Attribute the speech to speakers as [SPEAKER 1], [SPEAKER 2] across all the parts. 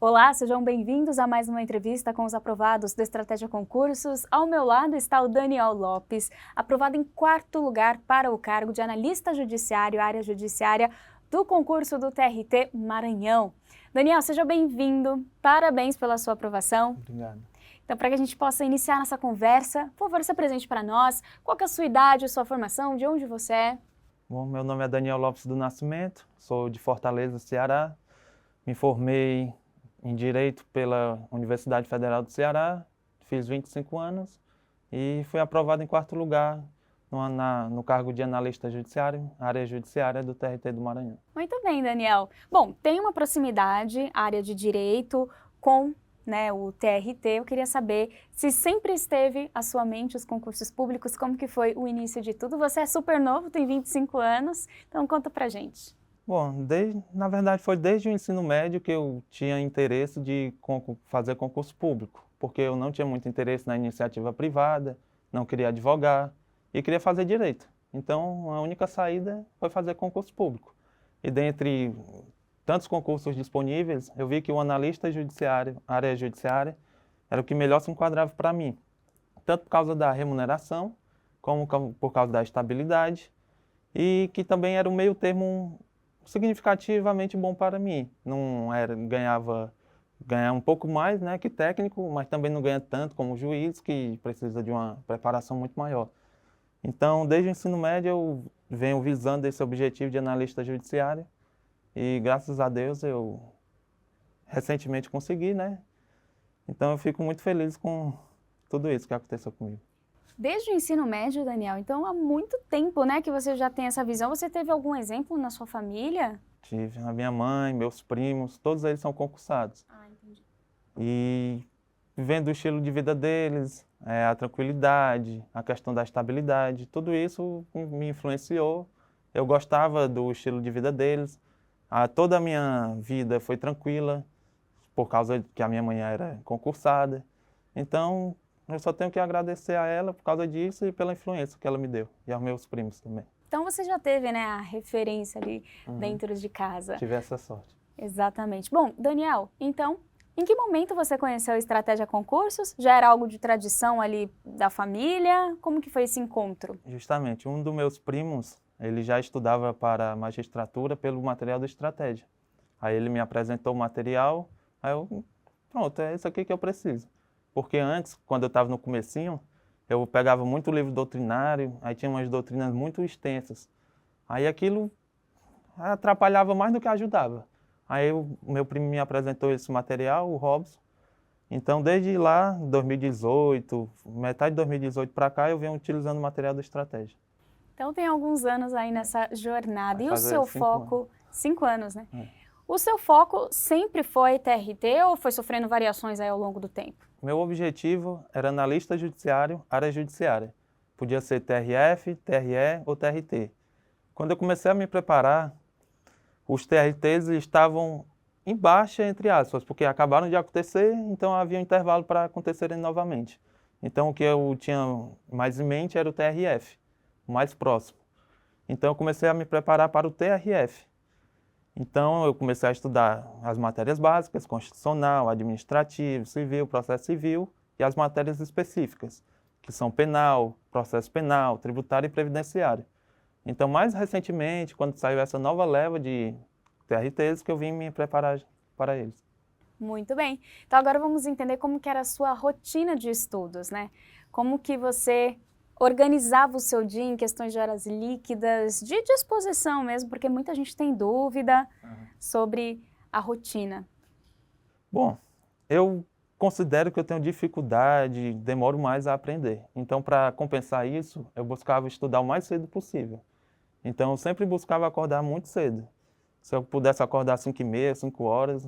[SPEAKER 1] Olá, sejam bem-vindos a mais uma entrevista com os aprovados do Estratégia Concursos. Ao meu lado está o Daniel Lopes, aprovado em 4º lugar para o cargo de analista judiciário, área judiciária do concurso do TRT Maranhão. Daniel, seja bem-vindo, parabéns pela sua aprovação.
[SPEAKER 2] Obrigado.
[SPEAKER 1] Então, para que a gente possa iniciar nossa conversa, por favor, se apresente para nós. Qual que é a sua idade, sua formação, de onde você é?
[SPEAKER 2] Bom, meu nome é Daniel Lopes do Nascimento, sou de Fortaleza, Ceará. Me formei em Direito pela Universidade Federal do Ceará, fiz 25 anos e fui aprovado em 4º lugar no cargo de analista judiciário, área judiciária do TRT do Maranhão.
[SPEAKER 1] Muito bem, Daniel. Bom, tem uma proximidade, área de Direito, com o TRT. Eu queria saber se sempre esteve à sua mente os concursos públicos, como que foi o início de tudo? Você é super novo, tem 25 anos, então conta pra gente.
[SPEAKER 2] Bom, na verdade foi desde o ensino médio que eu tinha interesse de fazer concurso público, porque eu não tinha muito interesse na iniciativa privada, não queria advogar e queria fazer direito. Então a única saída foi fazer concurso público. E dentre tantos concursos disponíveis, eu vi que o analista judiciário, área judiciária, era o que melhor se enquadrava para mim, tanto por causa da remuneração, como por causa da estabilidade, e que também era um meio termo significativamente bom para mim. Não era, ganhar um pouco mais, né, que técnico, mas também não ganha tanto como juiz, que precisa de uma preparação muito maior. Então, desde o ensino médio, eu venho visando esse objetivo de analista judiciário, e graças a Deus eu recentemente consegui, né? Então eu fico muito feliz com tudo isso que aconteceu comigo.
[SPEAKER 1] Desde o ensino médio, Daniel, então há muito tempo, né, que você já tem essa visão. Você teve algum exemplo na sua família?
[SPEAKER 2] Tive a minha mãe, meus primos, todos eles são concursados.
[SPEAKER 1] Ah, entendi.
[SPEAKER 2] E vendo o estilo de vida deles, a tranquilidade, a questão da estabilidade, tudo isso me influenciou. Eu gostava do estilo de vida deles. Toda a minha vida foi tranquila, por causa que a minha mãe era concursada. Então, eu só tenho que agradecer a ela por causa disso e pela influência que ela me deu, e aos meus primos também.
[SPEAKER 1] Então você já teve, né, a referência ali dentro de casa.
[SPEAKER 2] Tive essa sorte.
[SPEAKER 1] Exatamente. Bom, Daniel, então, em que momento você conheceu a Estratégia Concursos? Já era algo de tradição ali da família? Como que foi esse encontro?
[SPEAKER 2] Justamente, um dos meus primos, ele já estudava para a magistratura pelo material da Estratégia. Aí ele me apresentou o material, aí eu, pronto, é isso aqui que eu preciso. Porque antes, quando eu estava no comecinho, eu pegava muito livro doutrinário, aí tinha umas doutrinas muito extensas. Aí aquilo atrapalhava mais do que ajudava. Aí o meu primo me apresentou esse material, o Robson. Então, desde lá, 2018, metade de 2018 para cá, eu venho utilizando o material da Estratégia.
[SPEAKER 1] Então tem alguns anos aí nessa jornada.
[SPEAKER 2] Vai
[SPEAKER 1] E o
[SPEAKER 2] fazer
[SPEAKER 1] seu
[SPEAKER 2] 5
[SPEAKER 1] foco,
[SPEAKER 2] anos.
[SPEAKER 1] 5 anos, né?
[SPEAKER 2] É.
[SPEAKER 1] O seu foco sempre foi TRT ou foi sofrendo variações aí ao longo do tempo?
[SPEAKER 2] Meu objetivo era analista judiciário, área judiciária. Podia ser TRF, TRE ou TRT. Quando eu comecei a me preparar, os TRTs estavam em baixa, entre aspas, porque acabaram de acontecer, então havia um intervalo para acontecerem novamente. Então o que eu tinha mais em mente era o TRF, o mais próximo. Então eu comecei a me preparar para o TRF. Então eu comecei a estudar as matérias básicas, constitucional, administrativo, civil, processo civil e as matérias específicas, que são penal, processo penal, tributário e previdenciário. Então, mais recentemente, quando saiu essa nova leva de TRTs, que eu vim me preparar para eles.
[SPEAKER 1] Muito bem. Então agora vamos entender como que era a sua rotina de estudos, né? Como que você organizava o seu dia em questões de horas líquidas, de disposição mesmo, porque muita gente tem dúvida sobre a rotina.
[SPEAKER 2] Bom, eu considero que eu tenho dificuldade, demoro mais a aprender. Então, para compensar isso, eu buscava estudar o mais cedo possível. Então, eu sempre buscava acordar muito cedo. Se eu pudesse acordar às 5h30, 5 horas,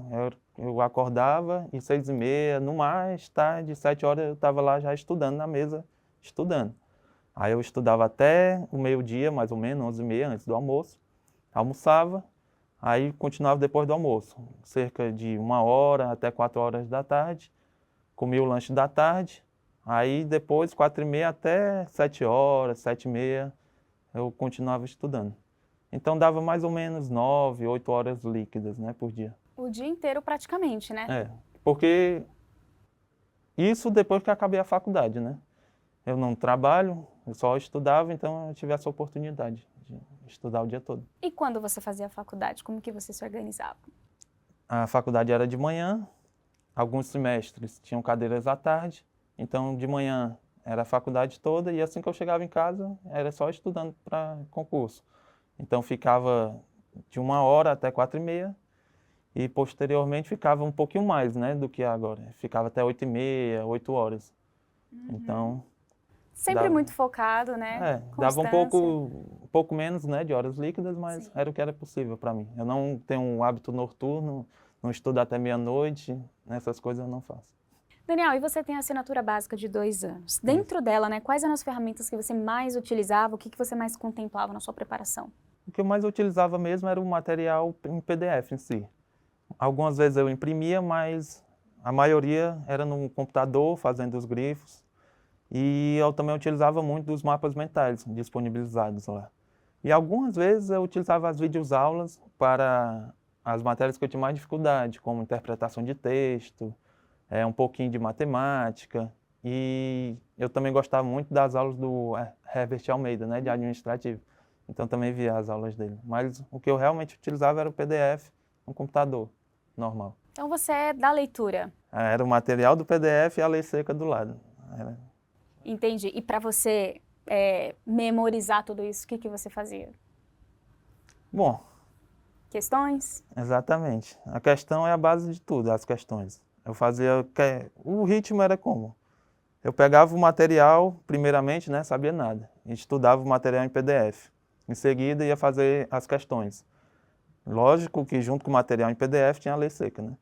[SPEAKER 2] eu acordava e 6h30, no mais tarde, 7 horas, eu estava lá já estudando na mesa, estudando. Aí eu estudava até o meio-dia, mais ou menos, 11h30, antes do almoço. Almoçava, aí continuava depois do almoço, cerca de 1 hora até 4 horas da tarde. Comia o lanche da tarde, aí depois, 4h30 até 7 horas, 7h30, eu continuava estudando. Então dava mais ou menos 9, 8 horas líquidas, né, por dia.
[SPEAKER 1] O dia inteiro praticamente, né?
[SPEAKER 2] É, porque isso depois que eu acabei a faculdade, né? Eu não trabalho, eu só estudava, então eu tive essa oportunidade de estudar o dia todo.
[SPEAKER 1] E quando você fazia a faculdade, como que você se organizava?
[SPEAKER 2] A faculdade era de manhã, alguns semestres tinham cadeiras à tarde, então de manhã era a faculdade toda e assim que eu chegava em casa era só estudando para concurso. Então ficava de 1 hora até 4h30 e posteriormente ficava um pouquinho mais, né, do que agora. Ficava até 8h30, 8 horas. Então
[SPEAKER 1] Sempre
[SPEAKER 2] dava,
[SPEAKER 1] muito focado, né?
[SPEAKER 2] dava
[SPEAKER 1] Constância.
[SPEAKER 2] um pouco menos, né, de horas líquidas, mas
[SPEAKER 1] Sim.
[SPEAKER 2] era o que era possível para mim. Eu não tenho um hábito noturno, não estudo até meia-noite, essas coisas eu não faço.
[SPEAKER 1] Daniel, e você tem a assinatura básica de 2 anos.
[SPEAKER 2] Isso.
[SPEAKER 1] Dentro dela, né, quais eram as ferramentas que você mais utilizava? O que que você mais contemplava na sua preparação?
[SPEAKER 2] O que eu mais utilizava mesmo era o material em PDF em si. Algumas vezes eu imprimia, mas a maioria era no computador, fazendo os grifos. E eu também utilizava muito dos mapas mentais disponibilizados lá. E algumas vezes eu utilizava as videoaulas para as matérias que eu tinha mais dificuldade, como interpretação de texto, um pouquinho de matemática. E eu também gostava muito das aulas do Herbert Almeida, né, de administrativo. Então também via as aulas dele. Mas o que eu realmente utilizava era o PDF no computador, normal.
[SPEAKER 1] Então você é da leitura.
[SPEAKER 2] Era o material do PDF e a lei seca do lado.
[SPEAKER 1] Entendi. E para você memorizar tudo isso, o que que você fazia?
[SPEAKER 2] Bom,
[SPEAKER 1] Questões?
[SPEAKER 2] exatamente. A questão é a base de tudo, as questões. Eu fazia... O ritmo era como? Eu pegava o material, primeiramente, né, sabia nada. Estudava o material em PDF. Em seguida, ia fazer as questões. Lógico que junto com o material em PDF tinha a lei seca, né?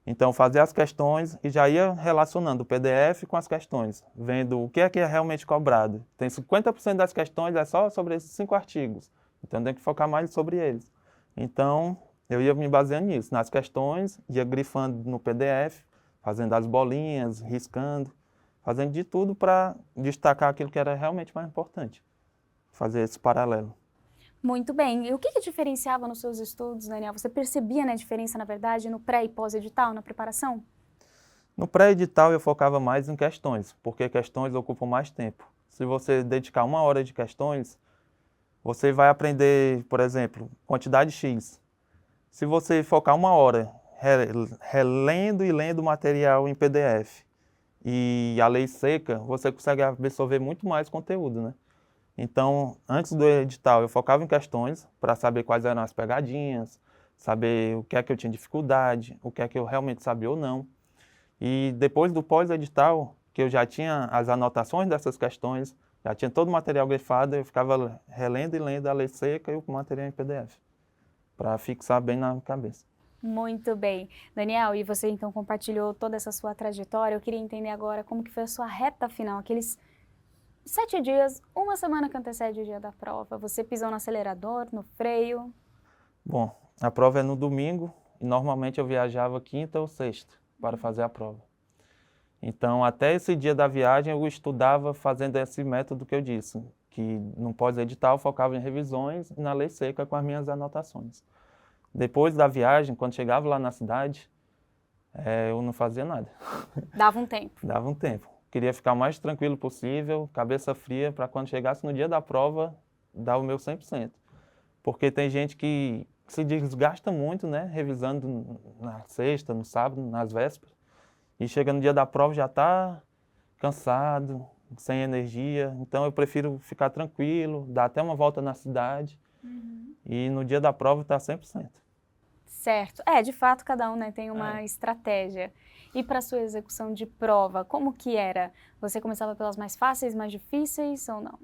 [SPEAKER 2] Então, fazia as questões e já ia relacionando o PDF com as questões, vendo o que é realmente cobrado. Tem 50% das questões é só sobre esses 5 artigos. Então, tem que focar mais sobre eles. Então, eu ia me baseando nisso, nas questões, ia grifando no PDF, fazendo as bolinhas, riscando, fazendo de tudo para destacar aquilo que era realmente mais importante. Fazer esse paralelo.
[SPEAKER 1] Muito bem. E o que que diferenciava nos seus estudos, Daniel? Você percebia, né, a diferença, na verdade, no pré e pós-edital, na preparação?
[SPEAKER 2] No pré-edital eu focava mais em questões, porque questões ocupam mais tempo. Se você dedicar 1 hora de questões, você vai aprender, por exemplo, quantidade X. Se você focar 1 hora relendo e lendo o material em PDF e a lei seca, você consegue absorver muito mais conteúdo, né? Então, antes do edital, eu focava em questões para saber quais eram as pegadinhas, saber o que é que eu tinha dificuldade, o que é que eu realmente sabia ou não. E depois do pós-edital, que eu já tinha as anotações dessas questões, já tinha todo o material grifado, eu ficava relendo e lendo a lei seca e o material em PDF, para fixar bem na cabeça.
[SPEAKER 1] Muito bem. Daniel, e você então compartilhou toda essa sua trajetória. Eu queria entender agora como que foi a sua reta final, aqueles 7 dias, uma semana que antecede o dia da prova. Você pisou no acelerador, no freio?
[SPEAKER 2] Bom, a prova é no domingo e normalmente eu viajava quinta ou sexta para fazer a prova. Então, até esse dia da viagem eu estudava fazendo esse método que eu disse, que no pós-edital focava em revisões e na lei seca com as minhas anotações. Depois da viagem, quando chegava lá na cidade, eu não fazia nada.
[SPEAKER 1] Dava um tempo.
[SPEAKER 2] Dava um tempo. Queria ficar o mais tranquilo possível, cabeça fria, para quando chegasse no dia da prova, dar o meu 100%. Porque tem gente que se desgasta muito, né, revisando na sexta, no sábado, nas vésperas, e chega no dia da prova já está cansado, sem energia. Então eu prefiro ficar tranquilo, dar até uma volta na cidade, e no dia da prova estar 100%.
[SPEAKER 1] Certo. De fato, cada um, né, tem uma estratégia. E para sua execução de prova, como que era? Você começava pelas mais fáceis, mais difíceis ou não?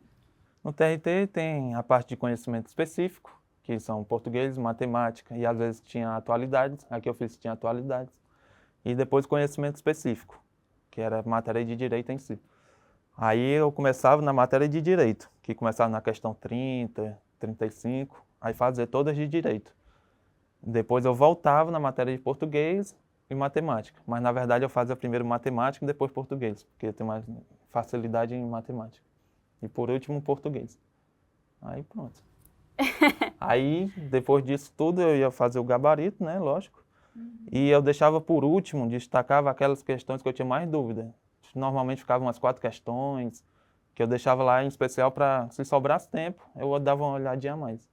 [SPEAKER 2] No TRT tem a parte de conhecimento específico, que são português, matemática, e às vezes tinha atualidades, aqui eu fiz tinha atualidades. E depois conhecimento específico, que era matéria de direito em si. Aí eu começava na matéria de direito, que começava na questão 30, 35, aí fazia todas de direito. Depois eu voltava na matéria de português e matemática, mas na verdade eu fazia primeiro matemática e depois português, porque eu tenho mais facilidade em matemática. E por último português. Aí pronto. Aí depois disso tudo eu ia fazer o gabarito, né, lógico. E eu deixava por último, destacava aquelas questões que eu tinha mais dúvida. Normalmente ficavam umas 4 questões, que eu deixava lá em especial para, se sobrasse tempo, eu dava uma olhadinha a mais.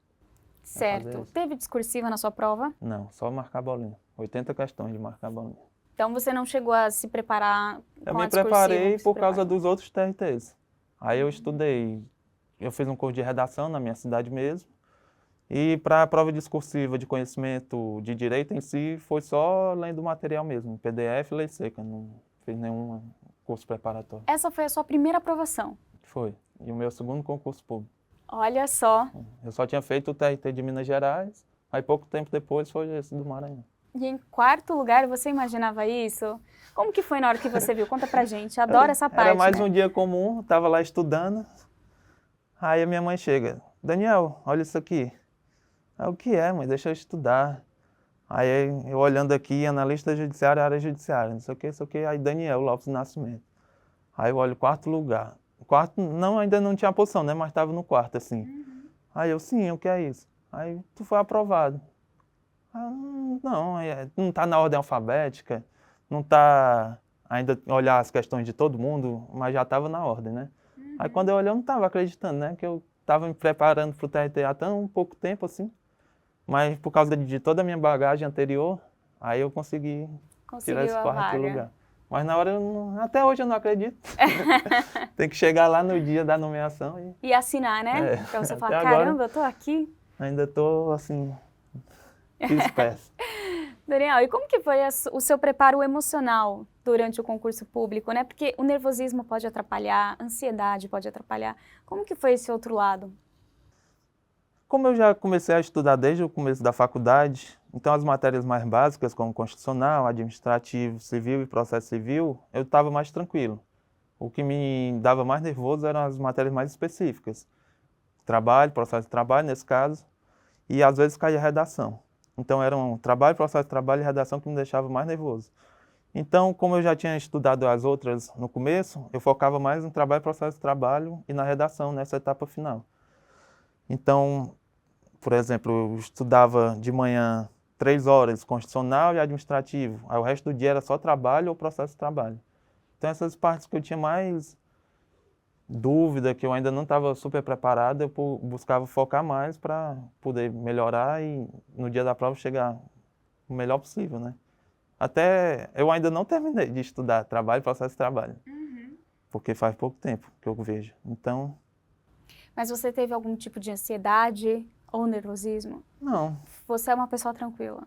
[SPEAKER 1] Certo. Teve discursiva na sua prova?
[SPEAKER 2] Não, só marcar a bolinha. 80 questões de marcar a bolinha.
[SPEAKER 1] Então você não chegou a se preparar
[SPEAKER 2] Eu
[SPEAKER 1] com a
[SPEAKER 2] me
[SPEAKER 1] discursiva?
[SPEAKER 2] preparei por causa dos outros TRTs. Aí eu estudei, eu fiz um curso de redação na minha cidade mesmo. E para a prova discursiva de conhecimento de direito em si, foi só lendo o material mesmo, PDF e lei seca, não fiz nenhum curso preparatório.
[SPEAKER 1] Essa foi a sua primeira aprovação?
[SPEAKER 2] Foi, e o meu segundo concurso público.
[SPEAKER 1] Olha só.
[SPEAKER 2] Eu só tinha feito o TRT de Minas Gerais, aí pouco tempo depois foi esse do Maranhão.
[SPEAKER 1] E em quarto lugar, você imaginava isso? Como que foi na hora que você viu? Conta pra gente, adoro essa parte.
[SPEAKER 2] Era mais
[SPEAKER 1] né?
[SPEAKER 2] um dia comum, estava lá estudando, aí a minha mãe chega, Daniel, olha isso aqui. Aí, o que é, mãe? Deixa eu estudar. Aí eu olhando aqui, analista judiciário, área judiciária, não sei o que, aí Daniel Lopes Nascimento. Aí eu olho quarto lugar. Quarto, não, ainda não tinha posição, né? Mas estava no quarto, assim. Aí eu, sim, o que é isso? Aí, tu foi aprovado. Ah, não, não está na ordem alfabética, não está ainda olhar as questões de todo mundo, mas já estava na ordem, né? Aí quando eu olhei, eu não estava acreditando, né? Que eu estava me preparando para o TRT há tão pouco tempo, assim. Mas por causa de toda a minha bagagem anterior, aí eu consegui tirar esse quarto lugar. Mas na hora, até hoje eu não acredito. Tem que chegar lá no dia da nomeação.
[SPEAKER 1] E assinar, né? Pra você falar,
[SPEAKER 2] agora,
[SPEAKER 1] caramba, eu tô aqui.
[SPEAKER 2] Ainda estou, assim, espécie.
[SPEAKER 1] Daniel, e como que foi o seu preparo emocional durante o concurso público, né? Porque o nervosismo pode atrapalhar, a ansiedade pode atrapalhar. Como que foi esse outro lado?
[SPEAKER 2] Como eu já comecei a estudar desde o começo da faculdade, então as matérias mais básicas, como constitucional, administrativo, civil e processo civil, eu estava mais tranquilo. O que me dava mais nervoso eram as matérias mais específicas. Trabalho, processo de trabalho, nesse caso, e às vezes caía redação. Então eram trabalho, processo de trabalho e redação que me deixava mais nervoso. Então, como eu já tinha estudado as outras no começo, eu focava mais no trabalho, processo de trabalho e na redação, nessa etapa final. Então, por exemplo, eu estudava de manhã 3 horas constitucional e administrativo, aí o resto do dia era só trabalho ou processo de trabalho. Então essas partes que eu tinha mais dúvida, que eu ainda não estava super preparado, eu buscava focar mais para poder melhorar e no dia da prova chegar o melhor possível, né? Até eu ainda não terminei de estudar trabalho e processo de trabalho, porque faz pouco tempo que eu vejo. Então...
[SPEAKER 1] Mas você teve algum tipo de ansiedade ou nervosismo?
[SPEAKER 2] Não.
[SPEAKER 1] Você é uma pessoa tranquila?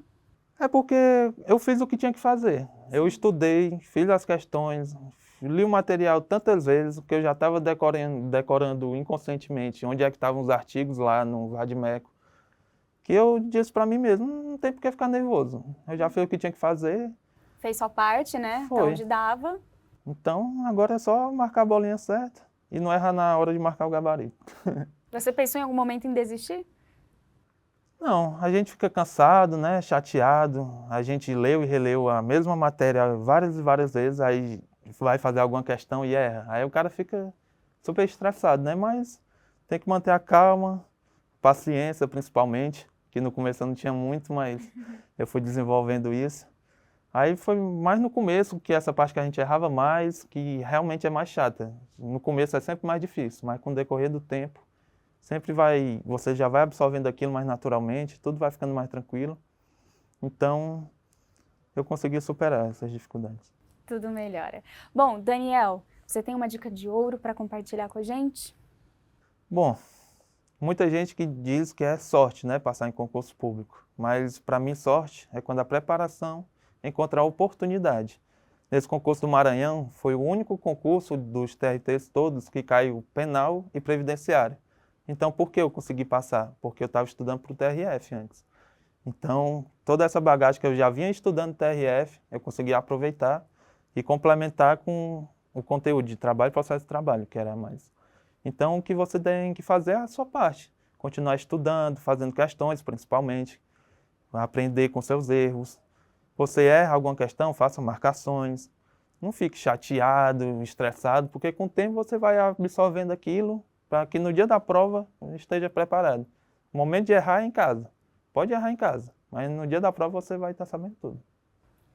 [SPEAKER 2] É porque eu fiz o que tinha que fazer. Eu estudei, fiz as questões, li o material tantas vezes que eu já estava decorando inconscientemente onde é que estavam os artigos lá no Vadimeco, que eu disse para mim mesmo, não tem por que ficar nervoso. Eu já fiz o que tinha que fazer.
[SPEAKER 1] Fez sua parte, né?
[SPEAKER 2] Foi.
[SPEAKER 1] Até onde dava.
[SPEAKER 2] Então, agora é só marcar a bolinha certa e não errar na hora de marcar o gabarito.
[SPEAKER 1] Você pensou em algum momento em desistir?
[SPEAKER 2] Não, a gente fica cansado, né, chateado, a gente leu e releu a mesma matéria várias e várias vezes, aí vai fazer alguma questão e erra. Aí o cara fica super estressado, né, mas tem que manter a calma, paciência principalmente, que no começo eu não tinha muito, mas eu fui desenvolvendo isso. Aí foi mais no começo, que essa parte que a gente errava mais, que realmente é mais chata. No começo é sempre mais difícil, mas com o decorrer do tempo, você já vai absorvendo aquilo mais naturalmente, tudo vai ficando mais tranquilo. Então, eu consegui superar essas dificuldades.
[SPEAKER 1] Tudo melhora. Bom, Daniel, você tem uma dica de ouro para compartilhar com a gente?
[SPEAKER 2] Bom, muita gente que diz que é sorte, né, passar em concurso público. Mas, para mim, sorte é quando a preparação encontra a oportunidade. Nesse concurso do Maranhão, foi o único concurso dos TRTs todos que caiu penal e previdenciário. Então, por que eu consegui passar? Porque eu estava estudando para o TRF antes. Então, toda essa bagagem que eu já vinha estudando no TRF, eu consegui aproveitar e complementar com o conteúdo de trabalho e processo de trabalho, que era mais. Então, o que você tem que fazer é a sua parte. Continuar estudando, fazendo questões, principalmente. Aprender com seus erros. Você erra alguma questão, faça marcações. Não fique chateado, estressado, porque com o tempo você vai absorvendo aquilo para que no dia da prova esteja preparado. O momento de errar é em casa. Pode errar em casa, Mas no dia da prova você vai estar sabendo tudo.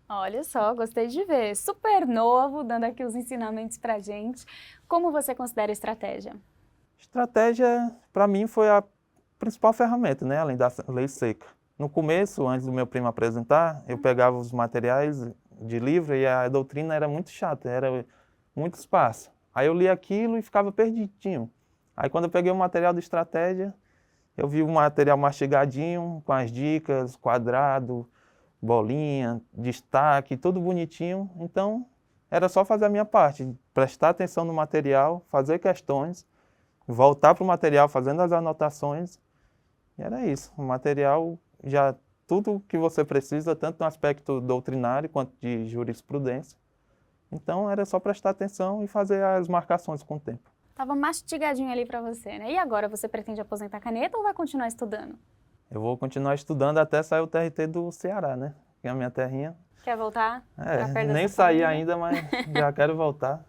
[SPEAKER 1] Olha só, gostei de ver. Super novo, dando aqui os ensinamentos pra gente. Como você considera estratégia?
[SPEAKER 2] Estratégia, para mim, foi a principal ferramenta, né? Além da lei seca. No começo, antes do meu primo apresentar, eu pegava os materiais de livro e a doutrina era muito chata, era muito espaço. Aí eu lia aquilo e ficava perdidinho. Aí quando eu peguei o material de estratégia, eu vi o material mastigadinho, com as dicas, quadrado, bolinha, destaque, tudo bonitinho. Então, era só fazer a minha parte, prestar atenção no material, fazer questões, voltar para o material fazendo as anotações. E era isso. O material já tudo que você precisa, tanto no aspecto doutrinário quanto de jurisprudência. Então, era só prestar atenção e fazer as marcações com o tempo.
[SPEAKER 1] Tava mastigadinho ali pra você, né? E agora, você pretende aposentar a caneta ou vai continuar estudando?
[SPEAKER 2] Eu vou continuar estudando até sair o TRT do Ceará, né? Que é a minha terrinha.
[SPEAKER 1] Quer voltar pra perto
[SPEAKER 2] Nem
[SPEAKER 1] dessa
[SPEAKER 2] saí
[SPEAKER 1] família?
[SPEAKER 2] ainda, mas já quero voltar.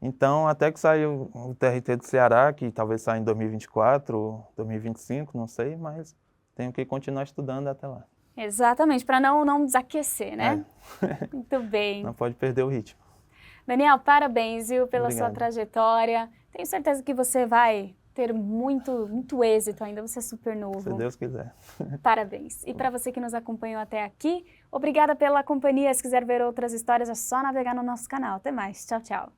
[SPEAKER 2] Então, até que saia o TRT do Ceará, que talvez saia em 2024 ou 2025, não sei, mas tenho que continuar estudando até lá.
[SPEAKER 1] Exatamente, para não desaquecer, né? Muito bem.
[SPEAKER 2] Não pode perder o ritmo.
[SPEAKER 1] Daniel, parabéns, viu, pela sua
[SPEAKER 2] Obrigado.
[SPEAKER 1] trajetória. Tenho certeza que você vai ter muito êxito ainda, você é super novo.
[SPEAKER 2] Se Deus quiser.
[SPEAKER 1] Parabéns. E para você que nos acompanhou até aqui, obrigada pela companhia. Se quiser ver outras histórias, é só navegar no nosso canal. Até mais. Tchau, tchau.